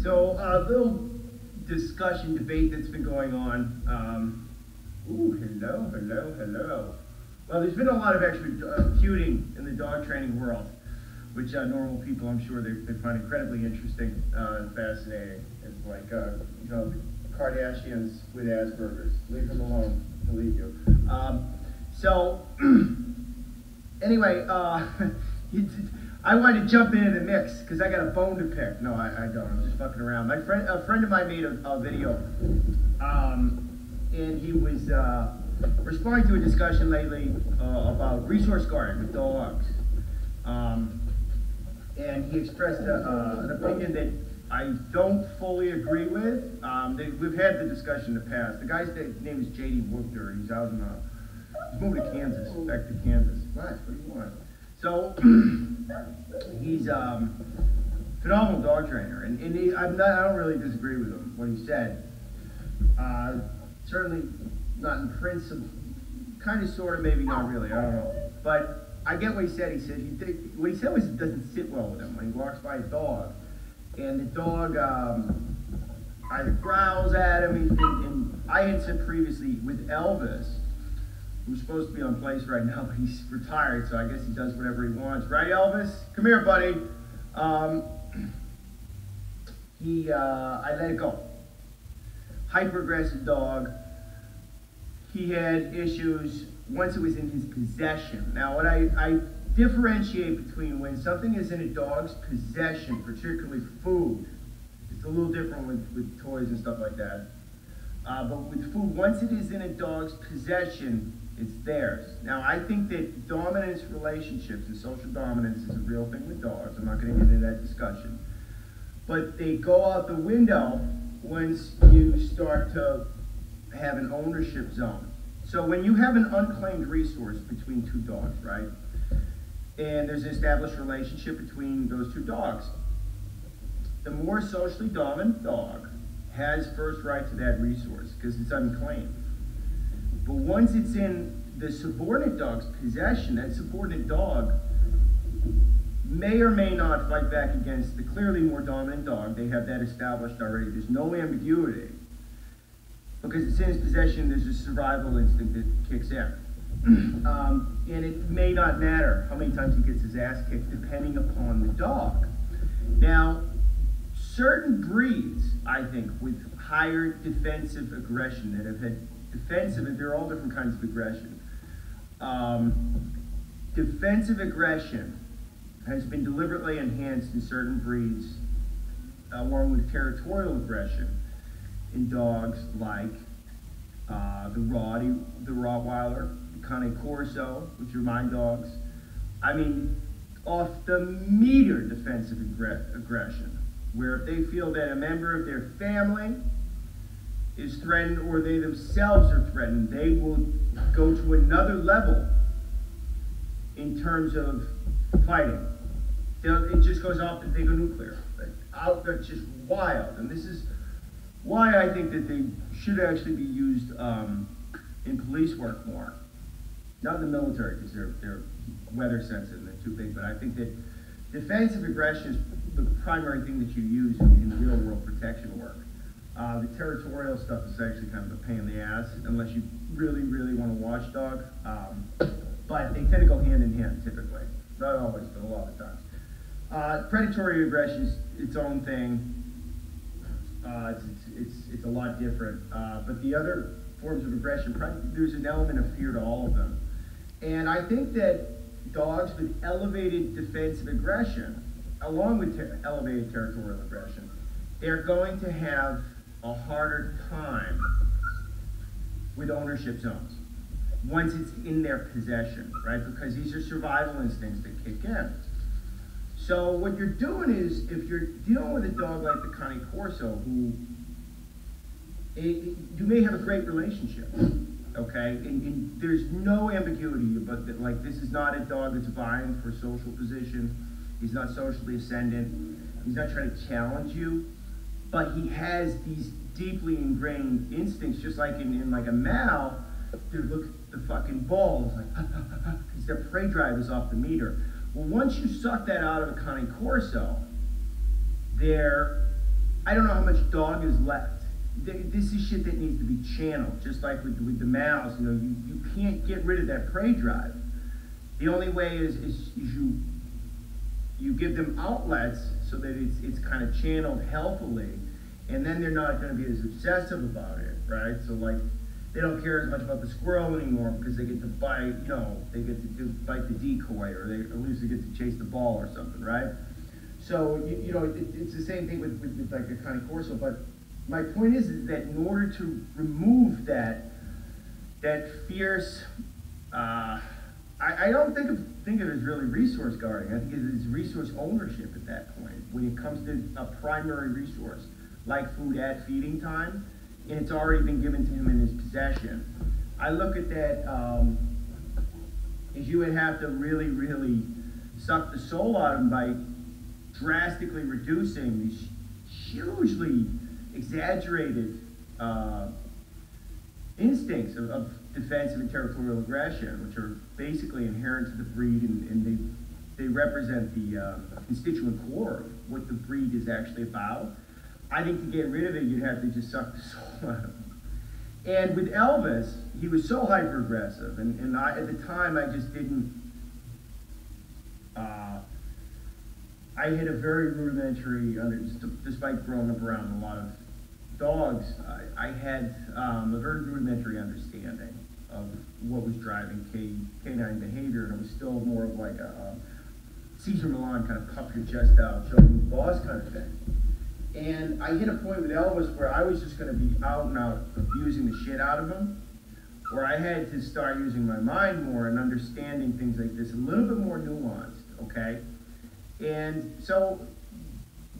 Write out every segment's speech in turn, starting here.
So a little discussion, debate that's been going on. Hello. Well, there's been a lot of extra feuding in the dog training world, which normal people, I'm sure, they find incredibly interesting and fascinating. It's like, you know, Kardashians with Asperger's. Leave them alone, he'll leave you. Anyway, I wanted to jump into the mix because I got a bone to pick. No, I don't. I'm just fucking around. A friend of mine made a video, and he was responding to a discussion lately about resource guarding with dogs, and he expressed an opinion that I don't fully agree with. We've had the discussion in the past. The guy's name is Woofter. He's out in he's moved to Kansas, back to Kansas. What do you want? So he's a phenomenal dog trainer, and I don't really disagree with him, what he said. Certainly not in principle, kind of, sort of, maybe not really, I don't know. But I get what he said. What he said was it doesn't sit well with him when he walks by a dog, and the dog either growls at him, and I had said previously with Elvis, who's supposed to be on place right now, but he's retired, so I guess he does whatever he wants. Right, Elvis? Come here, buddy. I let it go. Hyper-aggressive dog. He had issues once it was in his possession. Now, what I differentiate between when something is in a dog's possession, particularly food, it's a little different with toys and stuff like that. But with food, once it is in a dog's possession, it's theirs. Now, I think that dominance relationships and social dominance is a real thing with dogs. I'm not going to get into that discussion. But they go out the window once you start to have an ownership zone. So when you have an unclaimed resource between two dogs, right? And there's an established relationship between those two dogs, the more socially dominant dog has first right to that resource because it's unclaimed. But once it's in the subordinate dog's possession, that subordinate dog may or may not fight back against the clearly more dominant dog. They have that established already. There's no ambiguity. Because it's in his possession, there's a survival instinct that kicks in. And it may not matter how many times he gets his ass kicked, depending upon the dog. Now, certain breeds, I think, with higher defensive aggression that have had defensive, and there are all different kinds of aggression. Defensive aggression has been deliberately enhanced in certain breeds, along with territorial aggression in dogs like the Rottweiler, the Cane Corso, which are my dogs. I mean, off the meter defensive aggression, where if they feel that a member of their family is threatened or they themselves are threatened, they will go to another level in terms of fighting. It just goes off and they go nuclear. That's just wild. And this is why I think that they should actually be used in police work more. Not in the military, because they're weather sensitive and they're too big, but I think that defensive aggression is the primary thing that you use in real world protection work. The territorial stuff is actually kind of a pain in the ass, unless you really, really want a watchdog. But they tend to go hand in hand, typically. Not always, but a lot of times. Predatory aggression is its own thing. It's a lot different. But the other forms of aggression, there's an element of fear to all of them. And I think that dogs with elevated defensive aggression, along with elevated territorial aggression, they're going to have a harder time with ownership zones once it's in their possession, right? Because these are survival instincts that kick in. So what you're doing is, if you're dealing with a dog like the Cane Corso, who you may have a great relationship, okay? And there's no ambiguity about that. Like, this is not a dog that's vying for social position. He's not socially ascendant. He's not trying to challenge you. But he has these deeply ingrained instincts, just like in like a Mao. Dude, look at the fucking balls, like, because their prey drive is off the meter. Well, once you suck that out of a Cane Corso, I don't know how much dog is left. This is shit that needs to be channeled, just like with the males. You know, you can't get rid of that prey drive. The only way is you give them outlets so that it's kind of channeled healthily, and then they're not going to be as obsessive about it, right? So like, they don't care as much about the squirrel anymore because they get to bite, you know, they get to bite the decoy, or at least they get to chase the ball or something, right? So, you know, it's the same thing with like a Cane Corso, but my point is that in order to remove that fierce, I don't think of it as really resource guarding. I think it is resource ownership at that point, when it comes to a primary resource, like food at feeding time, and it's already been given to him in his possession. I look at that as you would have to really, really suck the soul out of him by drastically reducing these hugely exaggerated instincts of defensive and territorial aggression, which are basically inherent to the breed, and they represent the constituent core of what the breed is actually about. I think to get rid of it, you'd have to just suck the soul out of him. And with Elvis, he was so hyper-aggressive, and at the time I just didn't, I had a very rudimentary, despite growing up around a lot of dogs, I had a very rudimentary understanding of what was driving canine behavior, and it was still more of like a Caesar Milan kind of puff your chest out, show me the boss kind of thing. And I hit a point with Elvis where I was just going to be out and out abusing the shit out of him, where I had to start using my mind more and understanding things like this a little bit more nuanced, okay? And so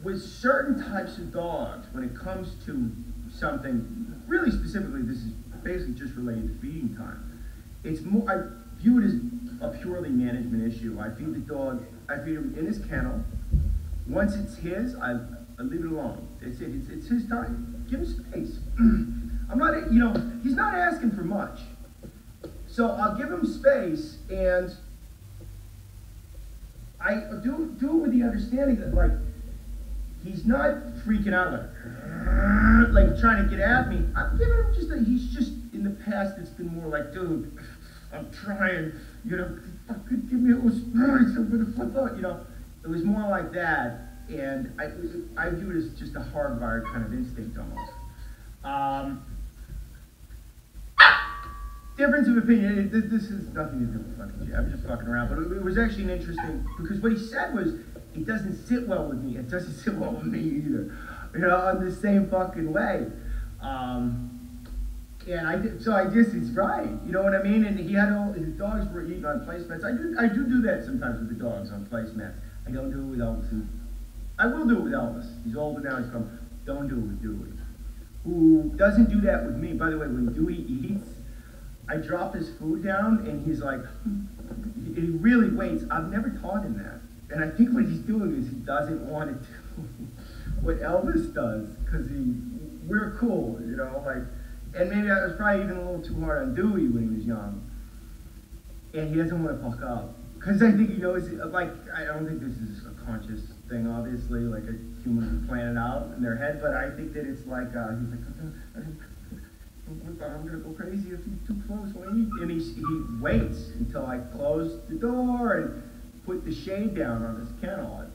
with certain types of dogs, when it comes to something, really specifically, this is basically just related to feeding time, it's more, I view it as a purely management issue. I feed the dog, I feed him in his kennel. Once it's his, I leave it alone. It's his time. Give him space. I'm not, you know, he's not asking for much. So I'll give him space, and I do it with the understanding that, like, he's not freaking out like trying to get at me. I'm giving him just he's just, in the past, it's been more like, dude, I'm trying, you know, fucking give me a little space, I'm gonna flip out, you know. It was more like that. And I view it as just a hardwired kind of instinct almost. Difference of opinion, this has nothing to do with fucking shit. I'm just fucking around. But it was actually an interesting, because what he said was, it doesn't sit well with me. It doesn't sit well with me either. You know, I'm the same fucking way. And so I guess he's right. You know what I mean? And he had his dogs were eating on placemats. I do that sometimes with the dogs on placemats. I don't do it with Elvis. I will do it with Elvis. He's older now, he's come. Don't do it with Dewey, who doesn't do that with me. By the way, when Dewey eats, I drop his food down, and he's like, he really waits. I've never taught him that. And I think what he's doing is he doesn't want to do what Elvis does, because we're cool, you know, like, and maybe I was probably even a little too hard on Dewey when he was young. And he doesn't want to fuck up. Because I think he knows, like, I don't think this is a conscious thing, obviously, like a human plan it out in their head, but I think that it's like, he's like, I'm gonna go crazy if he's too close when I eat. And he waits until I close the door and put the shade down on his kennel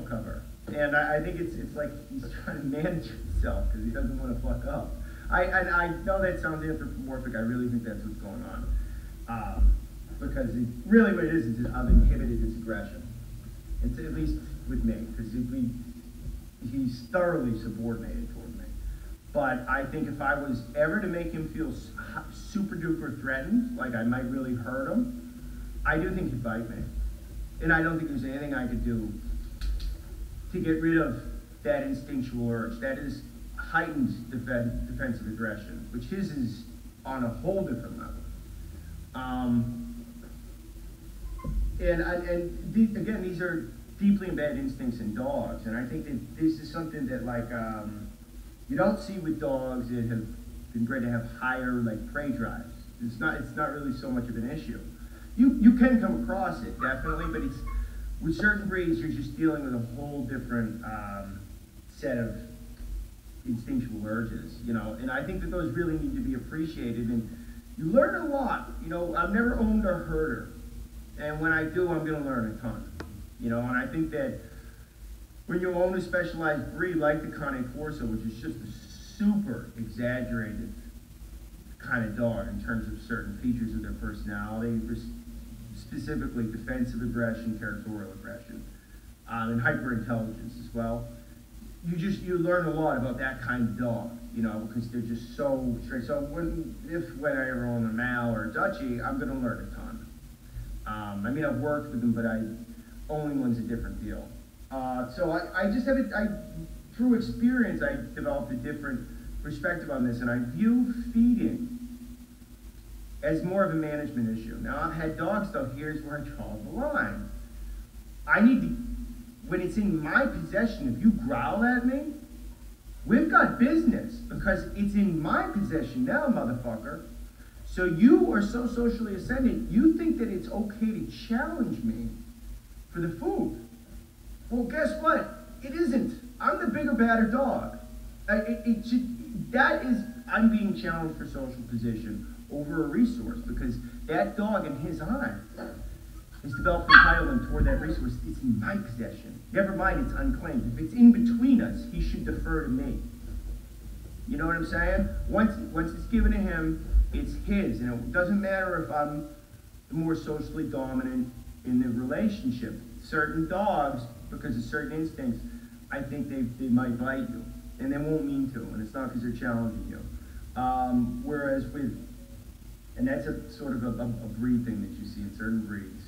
cover. And I think it's like he's trying to manage himself because he doesn't want to fuck up. I know that sounds anthropomorphic. I really think that's what's going on. Because really what it is I've inhibited his aggression. It's at least with me, because he's thoroughly subordinated toward me. But I think if I was ever to make him feel super duper threatened, like I might really hurt him, I do think he'd bite me. And I don't think there's anything I could do to get rid of that instinctual urge. That is heightened defensive aggression, which his is on a whole different level. Again, these are deeply embedded instincts in dogs, and I think that this is something that, like, you don't see with dogs that have been bred to have higher, like, prey drives. It's not really so much of an issue. You can come across it, definitely, but it's, with certain breeds, you're just dealing with a whole different set of instinctual urges, you know, and I think that those really need to be appreciated, and you learn a lot. You know, I've never owned a herder, and when I do, I'm going to learn a ton, you know, and I think that when you own a specialized breed like the Cane Corso, which is just a super exaggerated kind of dog in terms of certain features of their personality, specifically defensive aggression, territorial aggression, and hyperintelligence as well. You learn a lot about that kind of dog, you know, because they're just so straight. So when I ever own a Mal or a Dutchie, I'm going to learn a ton. I mean, I've worked with them, but owning one's a different deal. So I just have through experience, I developed a different perspective on this, and I view feeding as more of a management issue. Now, I've had dogs, though, here's where I draw the line. I need to, when it's in my possession, if you growl at me, we've got business, because it's in my possession now, motherfucker. So you are so socially ascendant, you think that it's okay to challenge me for the food. Well, guess what? It isn't. I'm the bigger, badder dog. I'm being challenged for social position over a resource, because that dog in his eye has developed entitlement toward that resource. It's in my possession. Never mind, it's unclaimed. If it's in between us, he should defer to me. You know what I'm saying? Once it's given to him, it's his. And it doesn't matter if I'm the more socially dominant in the relationship. Certain dogs, because of certain instincts, I think they might bite you. And they won't mean to, and it's not because they're challenging you. Whereas and that's a sort of a breed thing that you see in certain breeds.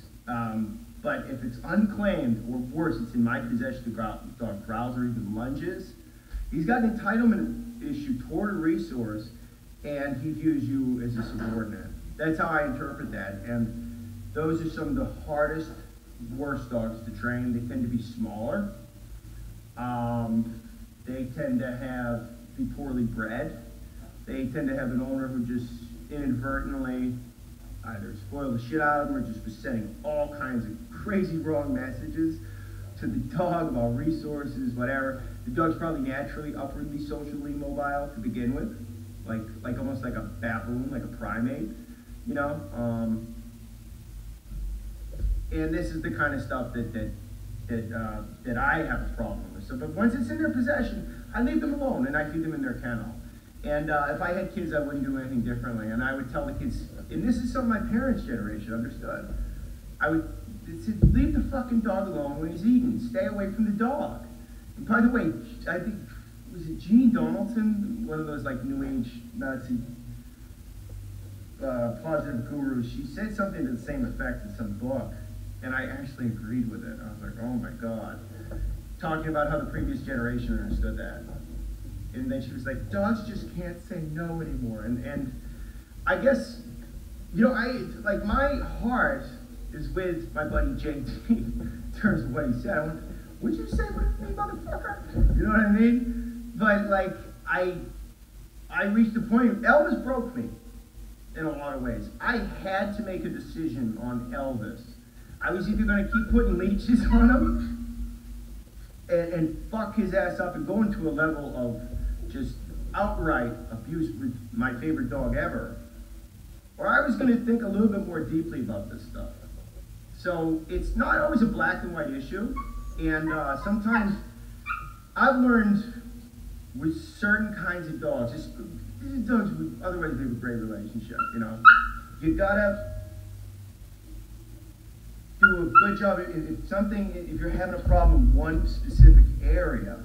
But if it's unclaimed, or worse, it's in my possession, the dog growls or even lunges, he's got an entitlement issue toward a resource, and he views you as a subordinate. That's how I interpret that. And those are some of the hardest, worst dogs to train. They tend to be smaller. They tend to be poorly bred. They tend to have an owner who just inadvertently either spoiled the shit out of them or just was sending all kinds of crazy wrong messages to the dog about resources, whatever. The dog's probably naturally upwardly socially mobile to begin with, like almost like a baboon, like a primate, you know. And this is the kind of stuff that I have a problem with. So, but once it's in their possession, I leave them alone and I feed them in their kennel. And if I had kids, I wouldn't do anything differently. And I would tell the kids, and this is something my parents' generation understood. I would say, leave the fucking dog alone when he's eating. Stay away from the dog. And by the way, I think, was it Jean Donaldson, one of those like New Age Nazi positive gurus? She said something to the same effect in some book, and I actually agreed with it. I was like, oh my God. Talking about how the previous generation understood that. And then she was like, dogs just can't say no anymore. And I guess, you know, my heart is with my buddy JT in terms of what he said. I went, what'd you say with me, motherfucker? You know what I mean? But like, I reached a point, Elvis broke me in a lot of ways. I had to make a decision on Elvis. I was either going to keep putting leashes on him and fuck his ass up and go into a level of just outright abuse with my favorite dog ever, or I was going to think a little bit more deeply about this stuff. So it's not always a black and white issue, and sometimes I've learned with certain kinds of dogs, just dogs would otherwise have a great relationship, you know. You gotta do a good job. If you're having a problem in one specific area,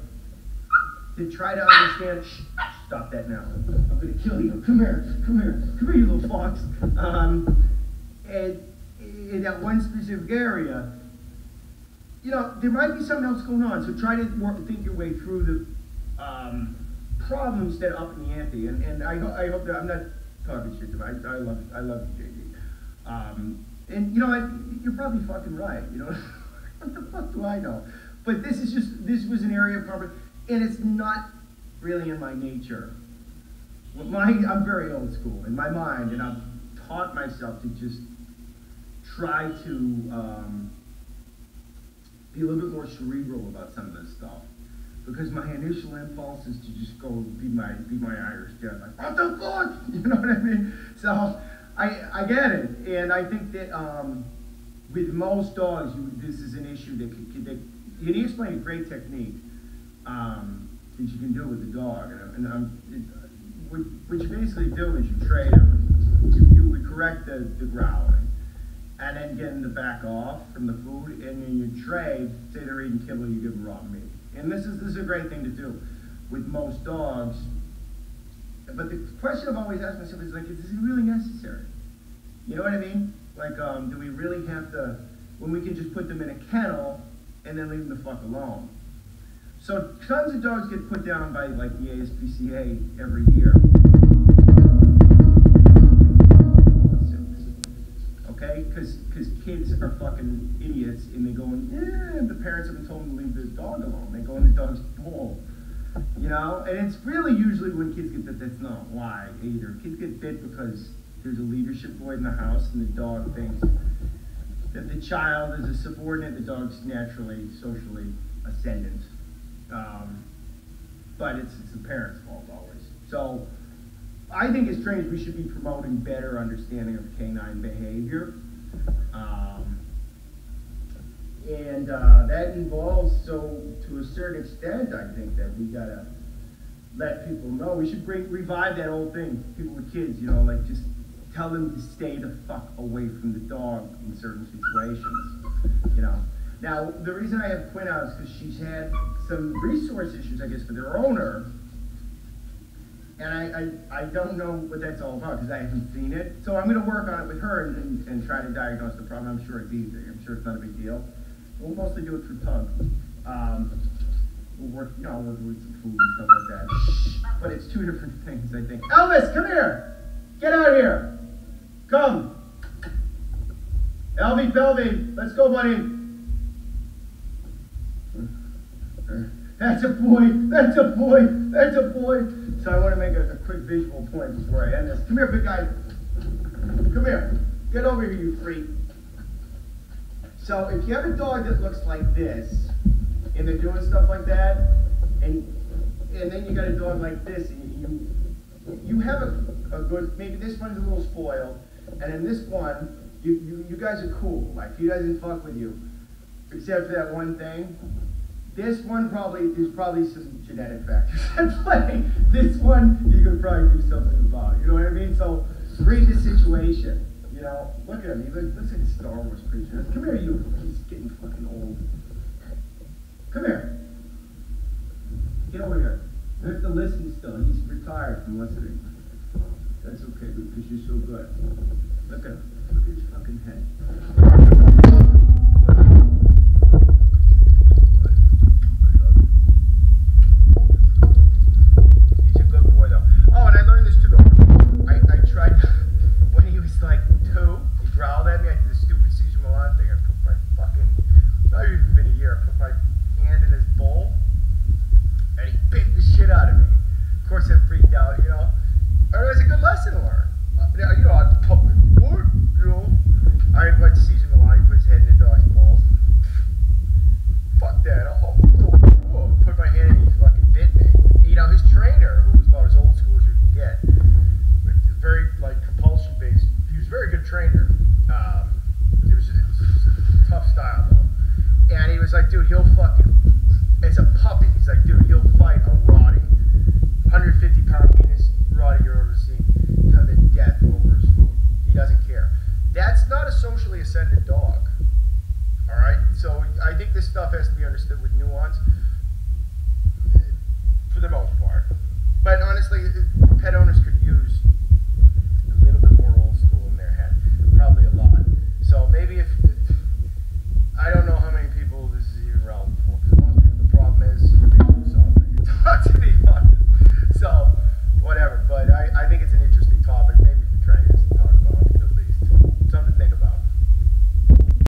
to try to understand, shh, stop that now. I'm gonna kill you. Come here, you little fox. And in that one specific area, you know, there might be something else going on. So try to think your way through the problems that are up in the ante. And I hope that I'm not talking shit to them. I love you, JD. And you know what? You're probably fucking right. You know, what the fuck do I know? But this was an area of comfort. And it's not really in my nature. I'm very old school in my mind, and I've taught myself to just try to be a little bit more cerebral about some of this stuff. because my initial impulse is to just go be my Irish dad, like, what the fuck? You know what I mean? So I get it, and I think that with most dogs, this is an issue that you explain a great technique that you can do with the dog, what you basically do is you trade them, you would correct the growling, and then get them to back off from the food, and then you trade, say they're eating kibble, you give them raw meat. And this is a great thing to do with most dogs. But the question I've always asked myself is like, is this really necessary? You know what I mean? Like, do we really have to, when we can just put them in a kennel and then leave them the fuck alone? So tons of dogs get put down by like the ASPCA every year. Okay, because kids are fucking idiots and they go in, the parents haven't told them to leave the dog alone. They go in the dog's bowl, you know? And it's really usually when kids get bit, that's not why either. Kids get bit because there's a leadership void in the house and the dog thinks that the child is a subordinate, the dog's naturally socially ascendant. But it's the parents' fault always. So I think as trainers we should be promoting better understanding of canine behavior. And that involves, so to a certain extent, I think that we gotta let people know. We should revive that old thing, people with kids, you know, like just tell them to stay the fuck away from the dog in certain situations, you know. Now, the reason I have Quinn out is because she's had some resource issues, I guess, for their owner. And I don't know what that's all about because I haven't seen it. So I'm going to work on it with her and try to diagnose the problem. I'm sure it's easy. I'm sure it's not a big deal. We'll mostly do it through Tug. We'll work, you know, we'll do some food and stuff like that. But it's two different things, I think. Elvis, come here. Get out of here. Come. Elvie Pelvy, let's go, buddy. That's a boy, that's a boy, that's a boy. So I want to make a quick visual point before I end this. Come here, big guy. Come here. Get over here, you freak. So if you have a dog that looks like this, and they're doing stuff like that, and then you got a dog like this, and you have a good, maybe this one's a little spoiled, and then this one, you guys are cool. Like, he doesn't fuck with you, except for that one thing. This one there's probably some genetic factors at play. This one, you could probably do something about. You know what I mean? So, read the situation. You know, look at him. He looks like a Star Wars creature. Come here, you. He's getting fucking old. Come here. Get over here. You have to listen still. He's retired from listening. That's okay because you're so good. Look at him. Look at his fucking head. For the most part. But honestly, pet owners could